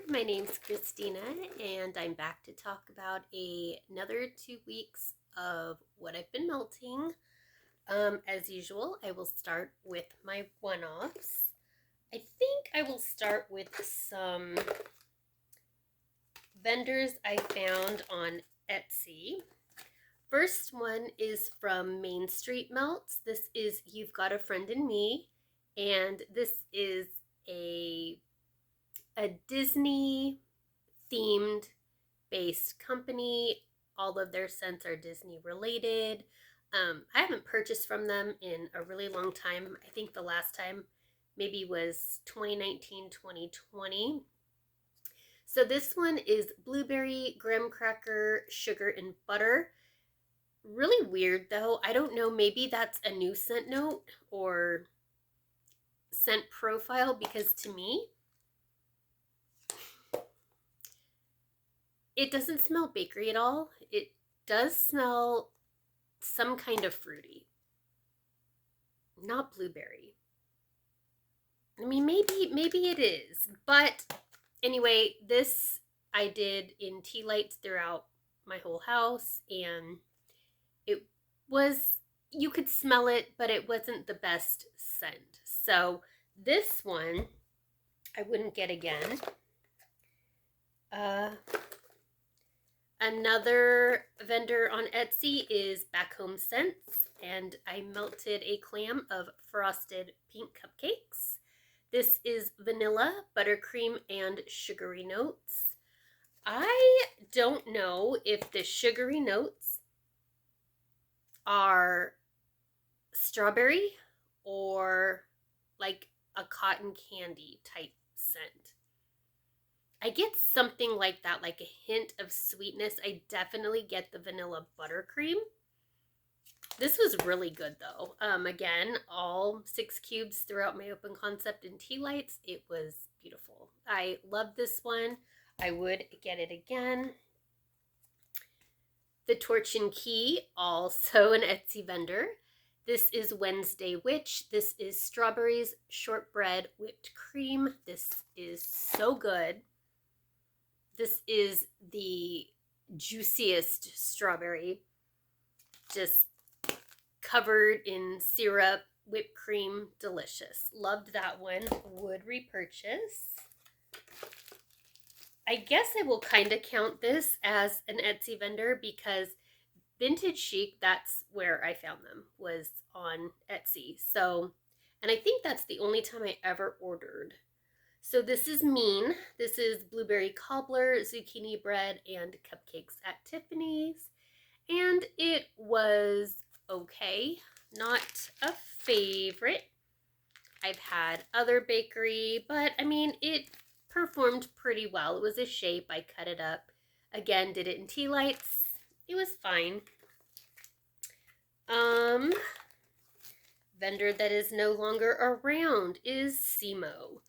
my name's Christina and I'm back to talk about another 2 weeks of what I've been melting. As usual, I will start with my one-offs. I think I will start with some vendors I found on Etsy. First one is from Main Street Melts. This is You've Got a Friend in Me, and this is a Disney themed based company. All of their scents are Disney related. I haven't purchased from them in a really long time. I think the last time maybe was 2019, 2020. So this one is blueberry, graham cracker, sugar, and butter. Really weird though. I don't know, maybe that's a new scent note or scent profile, because to me, it doesn't smell bakery at all. It does smell some kind of fruity. Not blueberry. I mean, maybe it is. But anyway, this I did in tea lights throughout my whole house, and it was, you could smell it, but it wasn't the best scent. So this one I wouldn't get again. Another vendor on Etsy is Back Home Scents, and I melted a clam of frosted pink cupcakes. This is vanilla, buttercream, and sugary notes. I don't know if the sugary notes are strawberry or like a cotton candy type scent. I get something like that, like a hint of sweetness. I definitely get the vanilla buttercream. This was really good though. Again, all 6 cubes throughout my open concept and tea lights. It was beautiful. I love this one. I would get it again. The Torch and Key, also an Etsy vendor. This is Wednesday Witch. This is strawberries, shortbread, whipped cream. This is so good. This is the juiciest strawberry, just covered in syrup, whipped cream, delicious. Loved that one, would repurchase. I guess I will kind of count this as an Etsy vendor because Vintage Chic, that's where I found them, was on Etsy. So, and I think that's the only time I ever ordered. So this is Mean. This is blueberry cobbler, zucchini bread, and cupcakes at Tiffany's. And it was okay. Not a favorite. I've had other bakery, but I mean, it performed pretty well. It was a shape. I cut it up. Again, did it in tea lights. It was fine. Vendor that is no longer around is SEMO.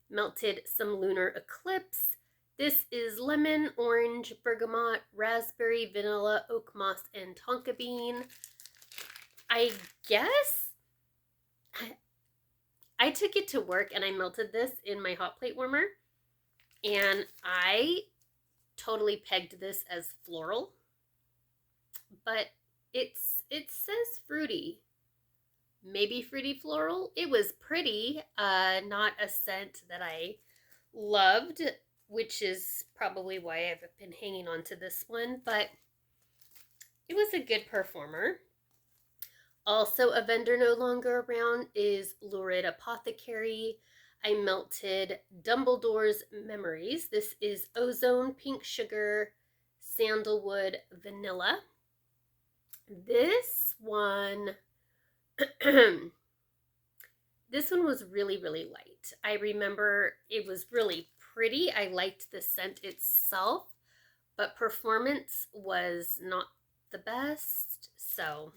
Melted some Lunar Eclipse. This is lemon, orange, bergamot, raspberry, vanilla, oak moss, and tonka bean. I guess I took it to work and I melted this in my hot plate warmer, and I totally pegged this as floral, but it says fruity. Maybe fruity floral. It was pretty, not a scent that I loved, which is probably why I've been hanging on to this one, but it was a good performer. Also, a vendor no longer around is LURID Apothecary. I melted Dumbledore's Memories. This is ozone, pink sugar, sandalwood, vanilla. This one this one was really, really light. I remember it was really pretty. I liked the scent itself, but performance was not the best. So,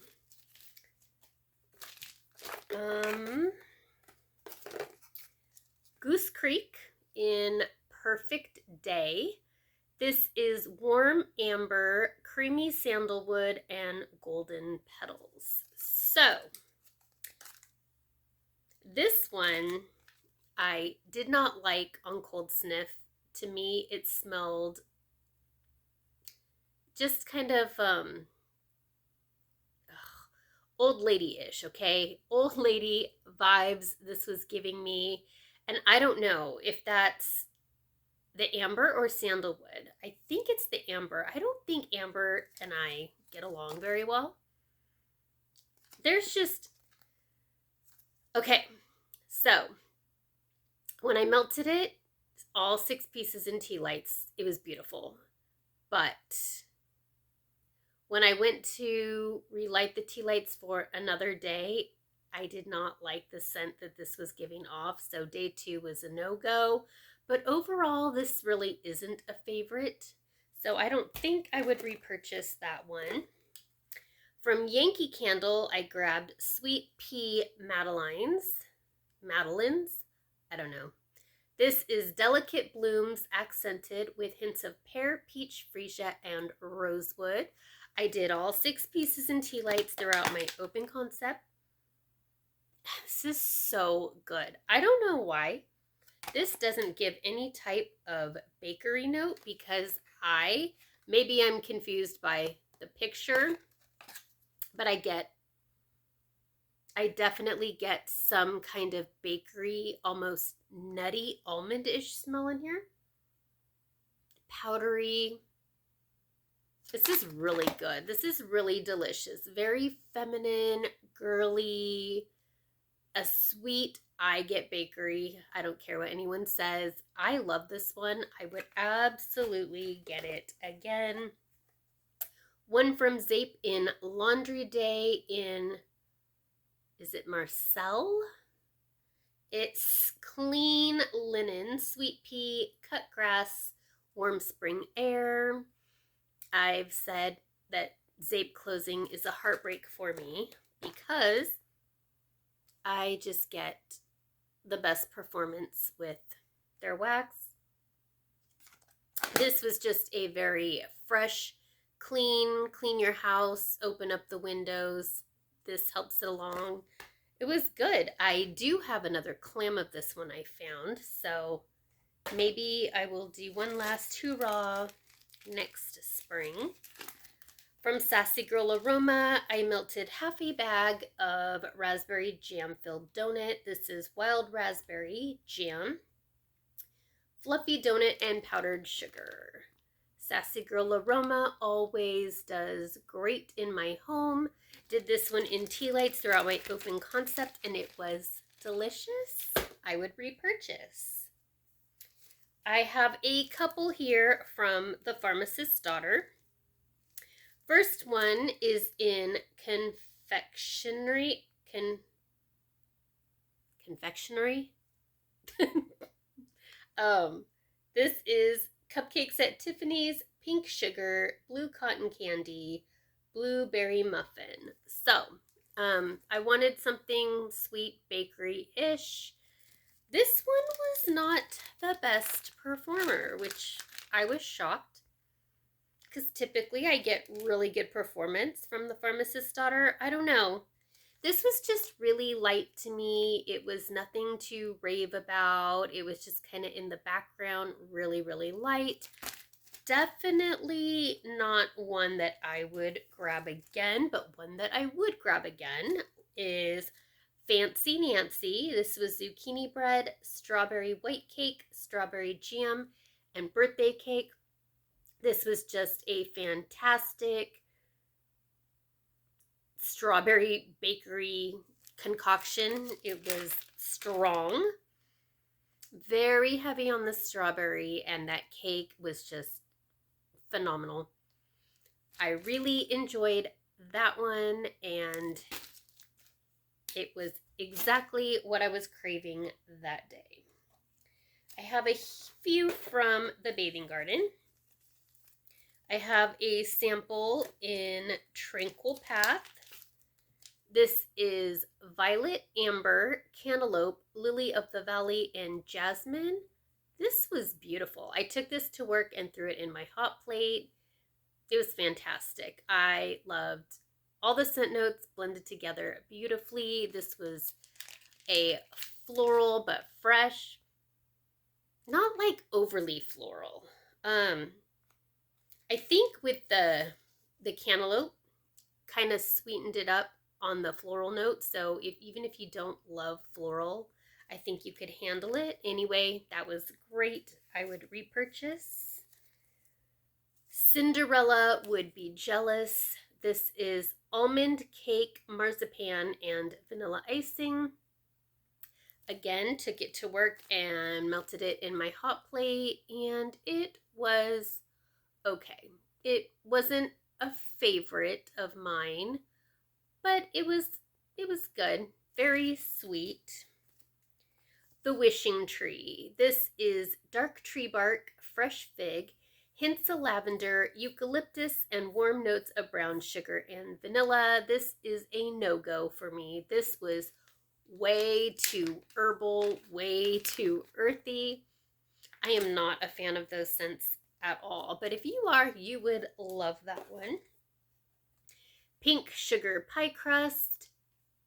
Goose Creek in Perfect Day. This is warm amber, creamy sandalwood, and golden petals. So, this one I did not like on cold sniff to me, it smelled just kind of old lady-ish, okay? Old lady vibes this was giving me. And I don't know if that's the amber or sandalwood. I think it's the amber. I don't think amber and I get along very well. There's just... Okay, so when I melted it, all 6 pieces in tea lights, it was beautiful. But when I went to relight the tea lights for another day, I did not like the scent that this was giving off. So day 2 was a no-go. But overall, this really isn't a favorite. So I don't think I would repurchase that one. From Yankee Candle, I grabbed Sweet Pea Madeleines. Madeleines? I don't know. This is Delicate Blooms accented with hints of pear, peach, freesia, and rosewood. I did all 6 pieces in tea lights throughout my open concept. This is so good. I don't know why this doesn't give any type of bakery note, because maybe I'm confused by the picture, but I definitely get some kind of bakery, almost nutty almond-ish smell in here. Powdery. This is really good. This is really delicious. Very feminine, girly, a sweet, I get bakery. I don't care what anyone says. I love this one. I would absolutely get it again. One from ZEEP in Laundry Day in, is it Marseille? It's clean linen, sweet pea, cut grass, warm spring air. I've said that ZEEP closing is a heartbreak for me because I just get the best performance with their wax. This was just a very fresh, clean your house, open up the windows. This helps it along. It was good. I do have another clam of this one I found, so maybe I will do one last hurrah next spring. From Sassy Girl Aroma, I melted half a bag of raspberry jam-filled donut. This is wild raspberry jam, fluffy donut, and powdered sugar. Sassy Girl Aroma always does great in my home. Did this one in tea lights throughout my open concept, and it was delicious. I would repurchase. I have a couple here from the Pharmacist's Daughter. First one is in Confectionery. Confectionery? This is Cupcakes at Tiffany's, Pink Sugar, Blue Cotton Candy, Blueberry Muffin. So, I wanted something sweet bakery-ish. This one was not the best performer, which I was shocked, because typically I get really good performance from the Pharmacist's Daughter. I don't know. This was just really light to me. It was nothing to rave about. It was just kind of in the background, really, really light. Definitely not one that I would grab again, but one that I would grab again is Fancy Nancy. This was zucchini bread, strawberry white cake, strawberry jam, and birthday cake. This was just a fantastic strawberry bakery concoction. It was strong, very heavy on the strawberry, and that cake was just phenomenal. I really enjoyed that one, and it was exactly what I was craving that day. I have a few from the Bathing Garden. I have a sample in Tranquil Path. This is Violet, Amber, Cantaloupe, Lily of the Valley, and Jasmine. This was beautiful. I took this to work and threw it in my hot plate. It was fantastic. I loved all the scent notes blended together beautifully. This was a floral but fresh, not like overly floral. I think with the cantaloupe kind of sweetened it up on the floral note. So even if you don't love floral, I think you could handle it. Anyway, that was great. I would repurchase. Cinderella would be jealous. This is almond cake, marzipan, and vanilla icing. Again, took it to work and melted it in my hot plate, and it was okay. It wasn't a favorite of mine, but it was good. Very sweet. The Wishing Tree. This is dark tree bark, fresh fig, hints of lavender, eucalyptus, and warm notes of brown sugar and vanilla. This is a no-go for me. This was way too herbal, way too earthy. I am not a fan of those scents at all, but if you are, you would love that one. Pink sugar pie crust.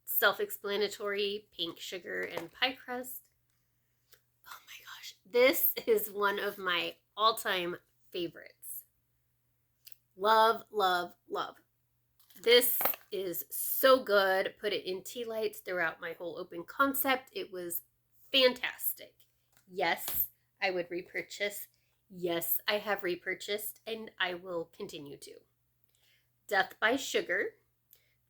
Self-explanatory, pink sugar and pie crust. Oh my gosh, this is one of my all-time favorites. Love, love, love. This is so good. Put it in tea lights throughout my whole open concept. It was fantastic. Yes, I would repurchase. Yes, I have repurchased, and I will continue to. Death by Sugar.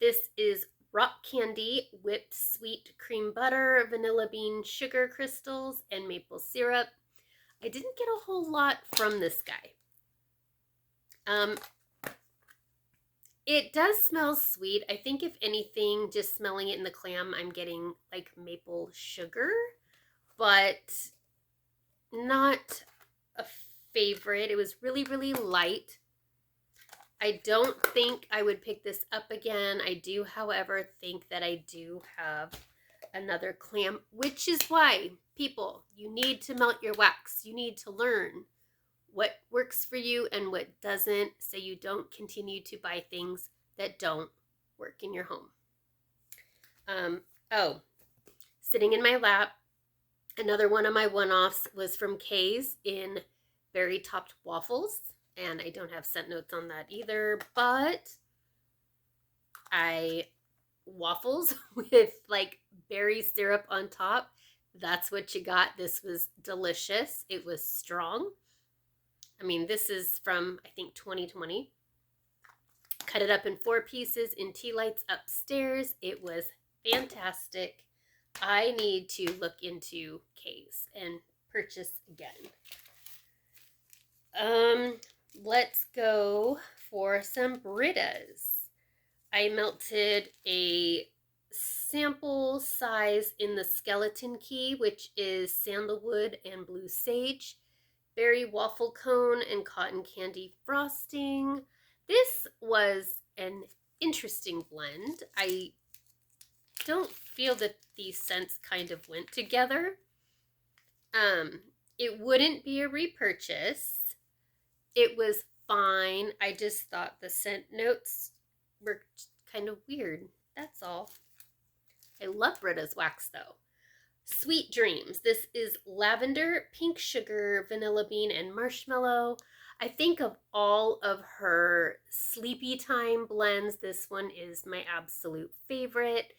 This is rock candy, whipped sweet cream butter, vanilla bean sugar crystals, and maple syrup. I didn't get a whole lot from this guy. It does smell sweet. I think if anything, just smelling it in the clam, I'm getting like maple sugar, but not a favorite. It was really, really light. I don't think I would pick this up again. I do, however, think that I do have another clam, which is why, people, you need to melt your wax. You need to learn what works for you and what doesn't, so you don't continue to buy things that don't work in your home. Oh, sitting in my lap, another one of my one-offs was from KAE'S in berry topped waffles, and I don't have scent notes on that either, but waffles with like berry syrup on top, that's what you got. This was delicious. It was strong. I mean, this is from, I think, 2020. Cut it up in 4 pieces in tea lights upstairs. It was fantastic. I need to look into KAE'S and purchase again. Let's go for some BRITTA'S. I melted a sample size in the skeleton key, which is sandalwood and blue sage, berry waffle cone, and cotton candy frosting. This was an interesting blend. I don't feel that these scents kind of went together. It wouldn't be a repurchase. It was fine. I just thought the scent notes were kind of weird. That's all. I love BRITTA'S wax though. Sweet Dreams. This is lavender, pink sugar, vanilla bean, and marshmallow. I think of all of her sleepy time blends, this one is my absolute favorite.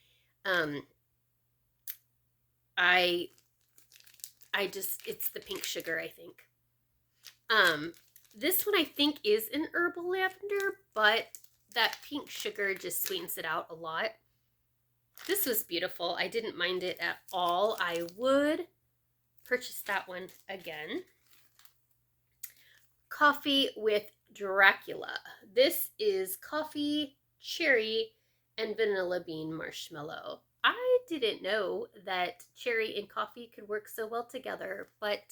It's the pink sugar, I think. This one I think is an herbal lavender, but that pink sugar just sweetens it out a lot. This was beautiful. I didn't mind it at all. I would purchase that one again. Coffee with Dracula. This is coffee, cherry, and vanilla bean marshmallow. I didn't know that cherry and coffee could work so well together, but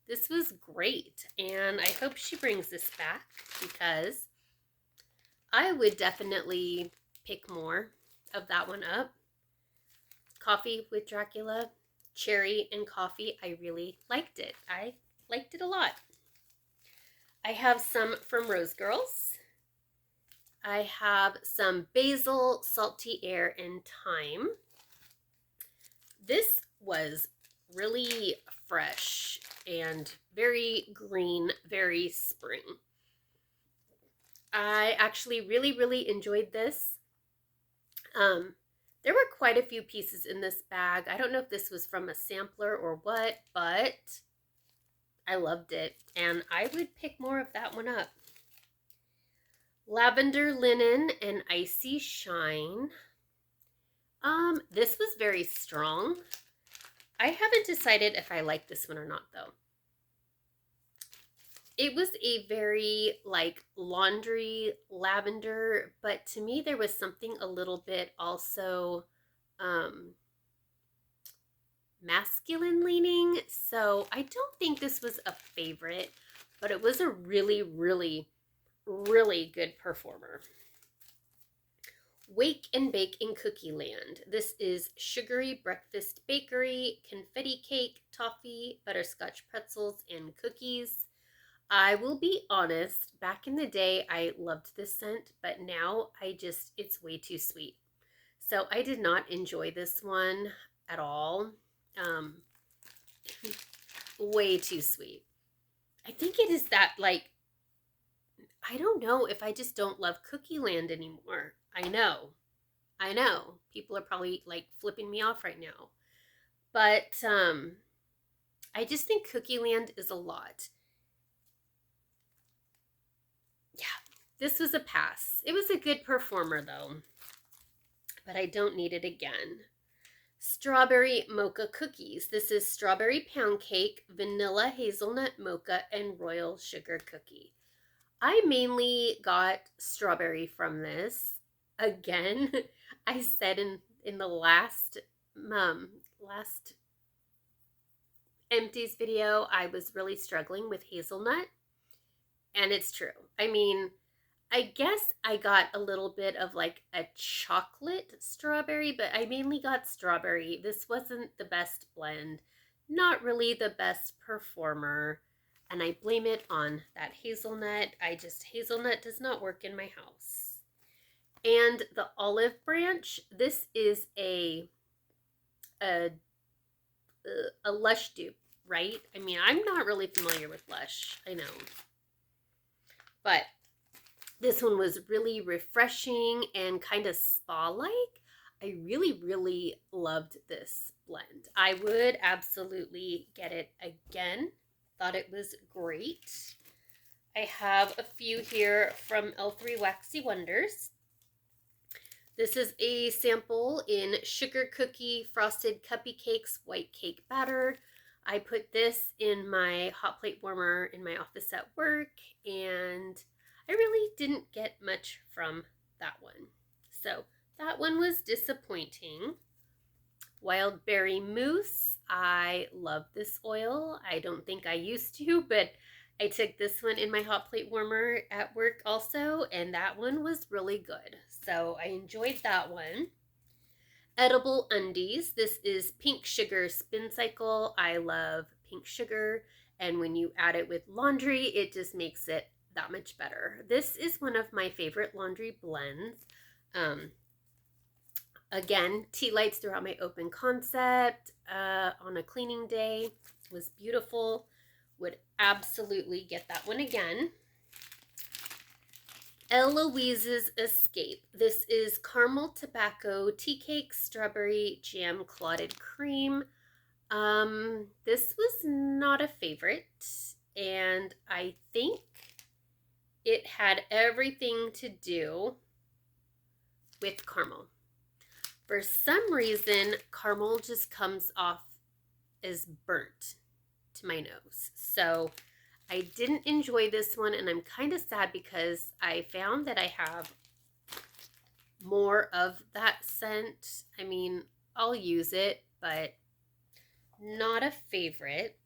this was great, and I hope she brings this back because I would definitely pick more of that one up. Coffee with Dracula, cherry and coffee. I really liked it. I liked it a lot. I have some from Rose Girls. I have some basil, salty air, and thyme. This was really fresh. and very green, very spring. I actually really enjoyed this. There were quite a few pieces in this bag. I don't know if this was from a sampler or what, but I loved it, and I would pick more of that one up. Lavender Linen and Icy Shine. This was very strong. I haven't decided if I like this one or not, though. It was a very, like, laundry lavender, but to me there was something a little bit also masculine leaning. So I don't think this was a favorite, but it was a really good performer. Wake and Bake in Cookie Land. This is sugary breakfast bakery, confetti cake, toffee, butterscotch pretzels, and cookies. I will be honest, back in the day, I loved this scent, but now it's way too sweet. So I did not enjoy this one at all. Way too sweet. I think it is that, like, I don't know if I just don't love Cookie Land anymore. I know. People are probably, like, flipping me off right now. But I just think Cookie Land is a lot. Yeah, this was a pass. It was a good performer, though, but I don't need it again. Strawberry Mocha Cookies. This is strawberry pound cake, vanilla hazelnut mocha, and royal sugar cookie. I mainly got strawberry from this. Again, I said in the last empties video, I was really struggling with hazelnut. And it's true. I mean, I guess I got a little bit of like a chocolate strawberry, but I mainly got strawberry. This wasn't the best blend, not really the best performer, and I blame it on that hazelnut. Hazelnut does not work in my house. And the Olive Branch, this is a Lush dupe, right? I mean, I'm not really familiar with Lush, I know. But this one was really refreshing and kind of spa-like. I really loved this blend. I would absolutely get it again. Thought it was great. I have a few here from L3 Waxy Wonders. This is a sample in Sugar Cookie Frosted Cuppy Cakes White Cake Batter. I put this in my hot plate warmer in my office at work, and I really didn't get much from that one. So that one was disappointing. Wildberry Mousse. I love this oil. I don't think I used to, but I took this one in my hot plate warmer at work also, and that one was really good. So I enjoyed that one. Edible Undies. This is Pink Sugar Spin Cycle. I love pink sugar, and when you add it with laundry, it just makes it that much better. This is one of my favorite laundry blends. Again, tea lights throughout my open concept on a cleaning day. Was beautiful. Would absolutely get that one again. Eloise's Escape. This is caramel tobacco tea cake strawberry jam clotted cream. This was not a favorite, and I think it had everything to do with caramel. For some reason, caramel just comes off as burnt to my nose. So I didn't enjoy this one, and I'm kind of sad because I found that I have more of that scent. I mean, I'll use it, but not a favorite.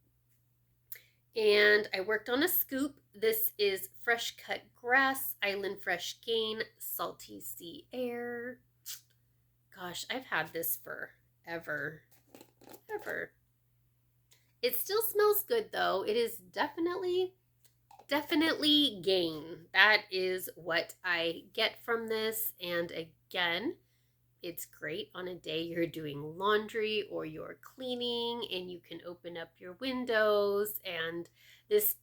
And I worked on a scoop. This is Fresh Cut Grass, Island Fresh Gain, Salty Sea Air. Gosh, I've had this forever. It still smells good though. It is definitely Gain. That is what I get from this. And again, it's great on a day you're doing laundry or you're cleaning and you can open up your windows. And this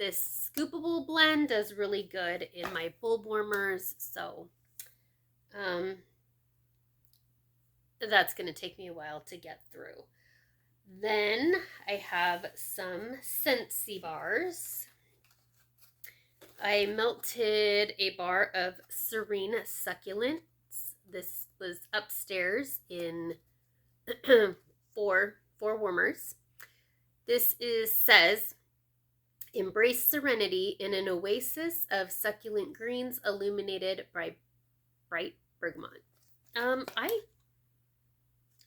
scoopable blend does really good in my bulb warmers. So that's going to take me a while to get through. Then I have some Scentsy bars. I melted a bar of Serene Succulents. This was upstairs in four warmers. This says, embrace serenity in an oasis of succulent greens illuminated by bright bergamot.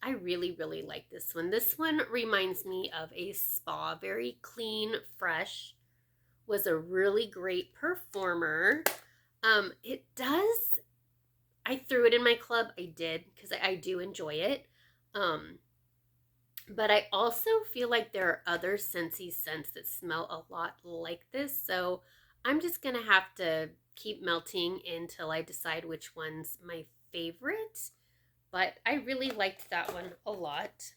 I really, really like this one. This one reminds me of a spa, very clean, fresh. Was a really great performer. It does, I threw it in my club. I did, because I do enjoy it. But I also feel like there are other Scentsy scents that smell a lot like this. So I'm just going to have to keep melting until I decide which one's my favorite. But I really liked that one a lot.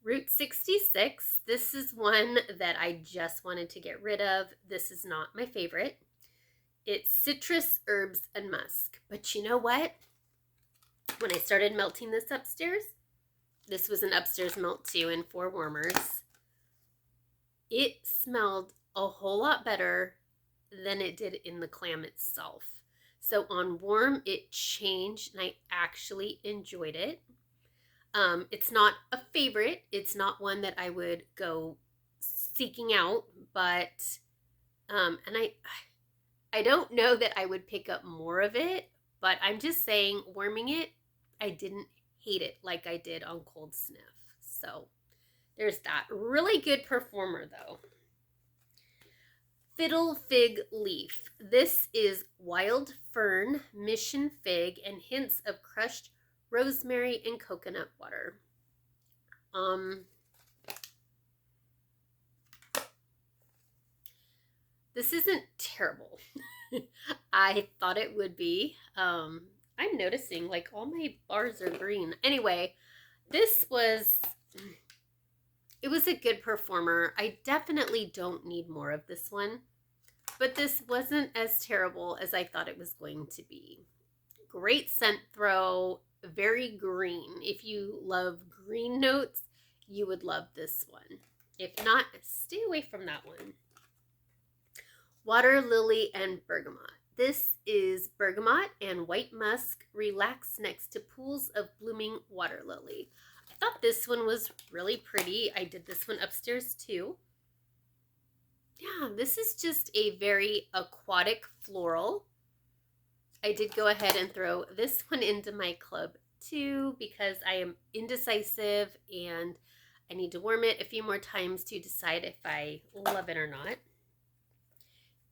Route 66, this is one that I just wanted to get rid of. This is not my favorite. It's citrus, herbs, and musk. But you know what? When I started melting this upstairs, this was an upstairs melt too in 4 warmers. It smelled a whole lot better than it did in the clam itself. So on warm, it changed and I actually enjoyed it. It's not a favorite. It's not one that I would go seeking out, but, and I don't know that I would pick up more of it, but I'm just saying, warming it, I didn't hate it like I did on Cold Sniff. So there's that. Really good performer though. Fiddle Fig Leaf. This is wild fern, mission fig, and hints of crushed rosemary and coconut water. This isn't terrible. I thought it would be. I'm noticing like all my bars are green. Anyway, it was a good performer. I definitely don't need more of this one, but this wasn't as terrible as I thought it was going to be. Great scent throw, very green. If you love green notes, you would love this one. If not, stay away from that one. Water Lily and Bergamot. This is bergamot and white musk relax next to pools of blooming water lily. I thought this one was really pretty. I did this one upstairs too. Yeah, this is just a very aquatic floral. I did go ahead and throw this one into my club too because I am indecisive and I need to warm it a few more times to decide if I love it or not.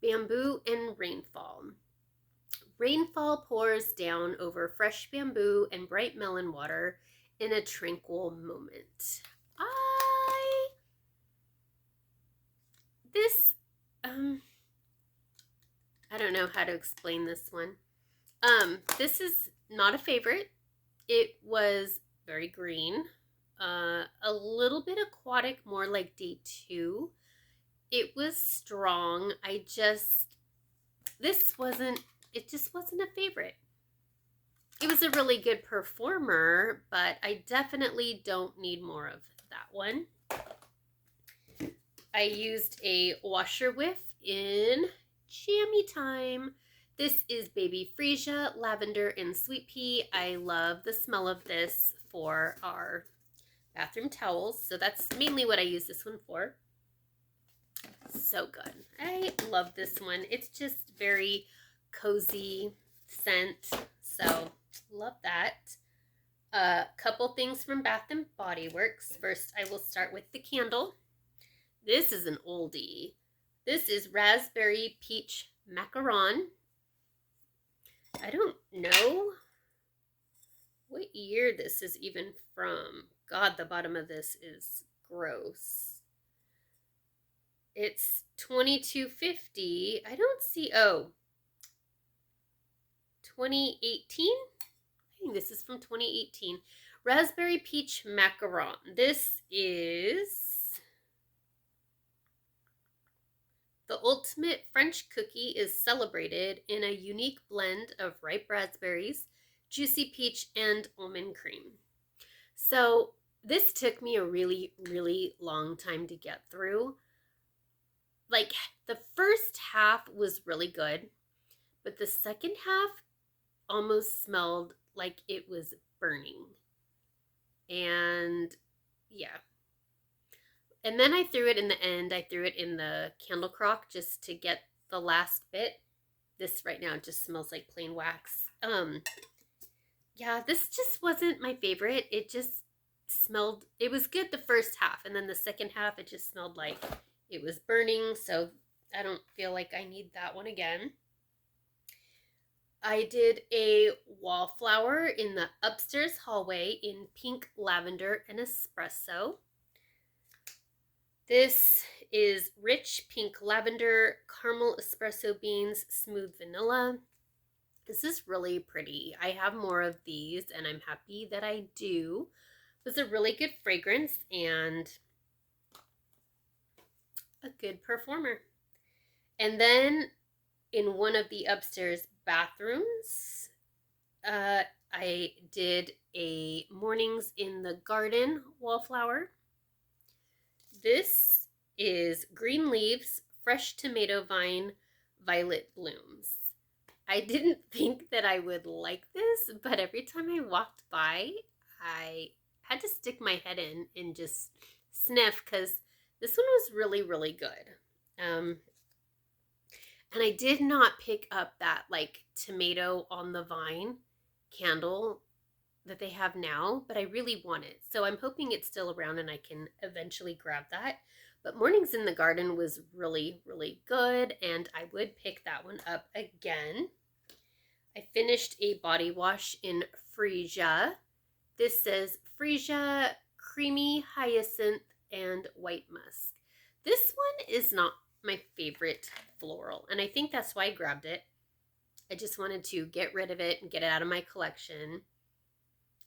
Bamboo and Rainfall. Rainfall pours down over fresh bamboo and bright melon water in a tranquil moment. I don't know how to explain this one. This is not a favorite. It was very green, a little bit aquatic, more like day 2. It was strong. It just wasn't a favorite. It was a really good performer, but I definitely don't need more of that one. I used a washer whiff in Jammy Time. This is Baby Freesia, Lavender, and Sweet Pea. I love the smell of this for our bathroom towels, so that's mainly what I use this one for. So good. I love this one. It's just very cozy scent, so love that. A couple things from Bath and Body Works. First, I will start with the candle. This is an oldie. This is Raspberry Peach Macaron. I don't know what year this is even from. God, the bottom of this is gross. It's $22.50. I don't see, 2018, I kidding. This is from 2018. Raspberry Peach Macaron. This is the ultimate French cookie is celebrated in a unique blend of ripe raspberries, juicy peach, and almond cream. So this took me a really, really long time to get through. Like, the first half was really good, but the second half almost smelled like it was burning. And yeah. And then I threw it in the end. I threw it in the candle crock just to get the last bit. This right now just smells like plain wax. Yeah, this just wasn't my favorite. It just smelled, it was good the first half, and then the second half it just smelled like it was burning, so I don't feel like I need that one again. I did a wallflower in the upstairs hallway in pink, lavender, and espresso. This is rich pink lavender, caramel espresso beans, smooth vanilla. This is really pretty. I have more of these and I'm happy that I do. It was a really good fragrance and a good performer. And then in one of the upstairs bathrooms, I did a Mornings in the Garden wallflower. This is green leaves, fresh tomato vine, violet blooms. I didn't think that I would like this, but every time I walked by, I had to stick my head in and just sniff because this one was really, really good. And I did not pick up that like tomato on the vine candle that they have now, but I really want it. So I'm hoping it's still around and I can eventually grab that. But Mornings in the Garden was really, really good, and I would pick that one up again. I finished a body wash in Freesia. This says Freesia Creamy Hyacinth and White Musk. This one is not my favorite floral, and I think that's why I grabbed it. I just wanted to get rid of it and get it out of my collection.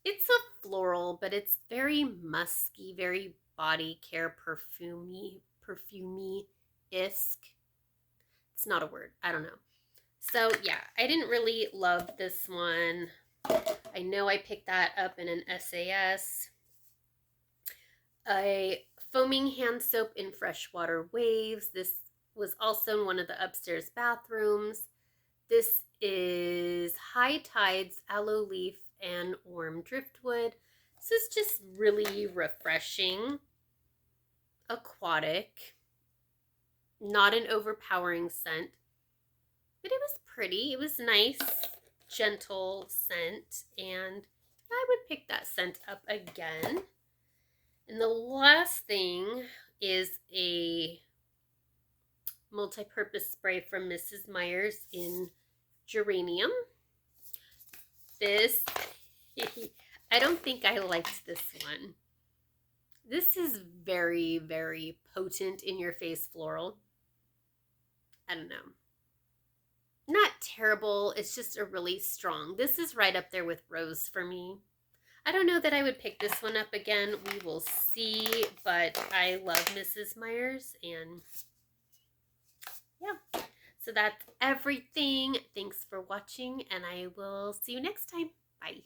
It's a floral, but it's very musky, very body care perfumey-esque. It's not a word. I don't know. So yeah, I didn't really love this one. I know I picked that up in an SAS. A foaming hand soap in freshwater waves. This was also in one of the upstairs bathrooms. This is High Tides, Aloe Leaf, and Warm Driftwood. This is just really refreshing, aquatic, not an overpowering scent. But it was pretty. It was nice, gentle scent, and I would pick that scent up again. And the last thing is a multi-purpose spray from Mrs. Meyer's in geranium. This, I don't think I liked this one. This is very, very potent in your face floral. I don't know. Not terrible, it's just a really strong. This is right up there with Rose for me. I don't know that I would pick this one up again. We will see, but I love Mrs. Meyer's, and yeah. So that's everything. Thanks for watching, and I will see you next time. Bye.